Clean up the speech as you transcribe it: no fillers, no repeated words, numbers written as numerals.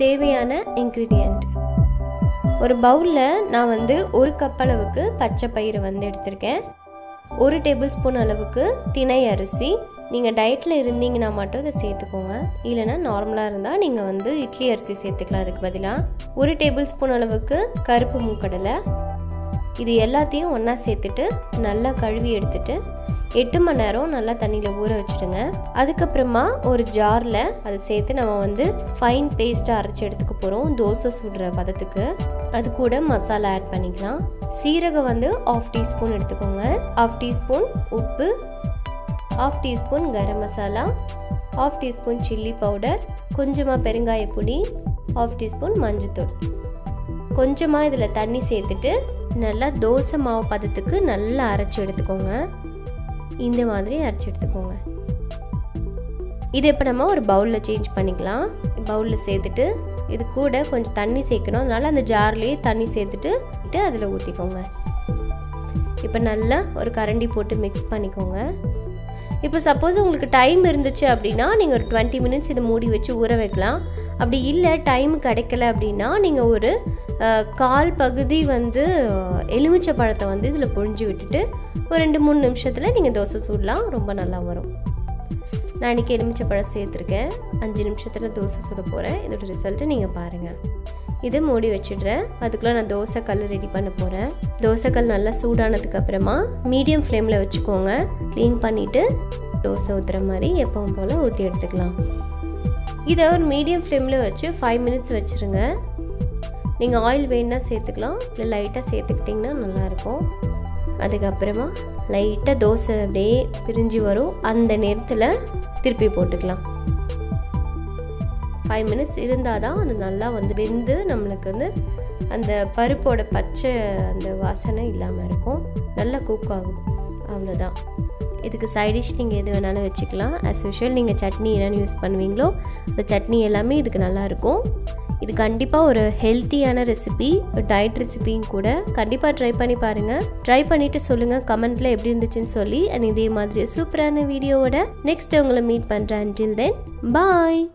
தேவையான இன்கிரிடியன்ட், ஒரு பவுலில் நான் வந்து 1 கப் அளவுக்கு பச்சை பயிறு வந்து எடுத்திருக்கேன். 1 டேபிள் ஸ்பூன் அளவுக்கு திணை அரிசி. நீங்கள் டயட்டில் இருந்தீங்கன்னா மட்டும் இதை சேர்த்துக்கோங்க, இல்லைனா நார்மலாக இருந்தால் நீங்கள் வந்து இட்லி அரிசி சேர்த்துக்கலாம் அதுக்கு பதிலாக. 1 டேபிள் ஸ்பூன் அளவுக்கு கருப்பு மூக்கடலை. இது எல்லாத்தையும் ஒன்றா சேர்த்துட்டு நல்லா கழுவி எடுத்துட்டு 8 மணி நேரம் நல்லா தண்ணியில் ஊற வச்சுடுங்க. அதுக்கப்புறமா ஒரு ஜாரில் அதை சேர்த்து நம்ம வந்து ஃபைன் பேஸ்ட்டாக அரைச்சி எடுத்துக்க போகிறோம் தோசை சுடுற பதத்துக்கு. அது கூட மசாலா ஆட் பண்ணிக்கலாம். சீரகம் வந்து 1/2 டீஸ்பூன் எடுத்துக்கோங்க. 1/2 டீஸ்பூன் உப்பு, 1/2 teaspoon garam masala, 1/2 teaspoon chilli powder, கொஞ்சமாக பெருங்காய பொடி, 1/2 டீஸ்பூன் மஞ்சள்தூள். கொஞ்சமாக இதில் தண்ணி சேர்த்துட்டு நல்லா தோசை மாவு பதத்துக்கு நல்லா அரைச்சி எடுத்துக்கோங்க. இந்த மாதிரி அரைச்சி எடுத்துக்கோங்க. இது இப்போ நம்ம ஒரு பவுலில் சேஞ்ச் பண்ணிக்கலாம். பவுலில் சேர்த்துட்டு இது கூட கொஞ்சம் தண்ணி சேர்க்கணும், அதனால் அந்த ஜார்லேயே தண்ணி சேர்த்துட்டு அதில் ஊற்றிக்கோங்க. இப்போ நல்லா ஒரு கரண்டி போட்டு மிக்ஸ் பண்ணிக்கோங்க. இப்போ சப்போஸ் உங்களுக்கு டைம் இருந்துச்சு அப்படின்னா நீங்கள் ஒரு 20 மினிட்ஸ் இதை மூடி வச்சு ஊற வைக்கலாம். அப்படி இல்லை டைம் கிடைக்கல அப்படின்னா நீங்கள் ஒரு 1/4 பகுதி வந்து எலுமிச்சை பழத்தை வந்து இதில் புழிஞ்சு விட்டுட்டு ஒரு 2-3 நிமிஷத்தில் நீங்கள் தோசை சுடலாம், ரொம்ப நல்லா வரும். நான் இன்றைக்கி எலுமிச்சை பழம் சேர்த்துருக்கேன். 5 நிமிஷத்தில் தோசை சுட போகிறேன். இதோட ரிசல்ட்டு நீங்கள் பாருங்கள். இதை மூடி வச்சிடுறேன். அதுக்குள்ளே நான் தோசைக்கல் ரெடி பண்ண போகிறேன். தோசைக்கல் நல்லா சூடானதுக்கப்புறமா மீடியம் ஃப்ளேமில் வச்சுக்கோங்க. க்ளீன் பண்ணிவிட்டு தோசை ஊற்றுற மாதிரி எப்பவும் போல் ஊற்றி எடுத்துக்கலாம். இதை ஒரு மீடியம் ஃப்ளேமில் வச்சு 5 மினிட்ஸ் வச்சுருங்க. நீங்கள் ஆயில் வேணுன்னா சேர்த்துக்கலாம், இல்லை லைட்டாக சேர்த்துக்கிட்டிங்கன்னா நல்லாயிருக்கும். அதுக்கப்புறமா லைட்டாக தோசை அப்படியே பிரிஞ்சு வரும், அந்த நேரத்தில் திருப்பி போட்டுக்கலாம். 5 மினிட்ஸ் இருந்தால் தான் அது நல்லா வந்து வெந்து நம்மளுக்கு வந்து அந்த பருப்போட பச்சை அந்த வாசனை இல்லாமல் இருக்கும், நல்லா குக் ஆகும். அவ்வளோதான். இதுக்கு சைடிஷ் நீங்கள் எது வேணாலும் வச்சுக்கலாம். ஆஸ் யூஷுவல் நீங்கள் சட்னி என்னென்னு யூஸ் பண்ணுவீங்களோ அந்த சட்னி எல்லாமே இதுக்கு நல்லாயிருக்கும். இது கண்டிப்பாக ஒரு ஹெல்த்தியான ரெசிபி, ஒரு டயட் ரெசிபின்னு கூட. கண்டிப்பாக ட்ரை பண்ணி பாருங்கள். ட்ரை பண்ணிவிட்டு சொல்லுங்கள் கமெண்ட்டில் எப்படி இருந்துச்சுன்னு சொல்லி. அண்ட் இதே மாதிரி சூப்பரான வீடியோவோட நெக்ஸ்ட் உங்களை மீட் பண்ணுறேன். until then bye.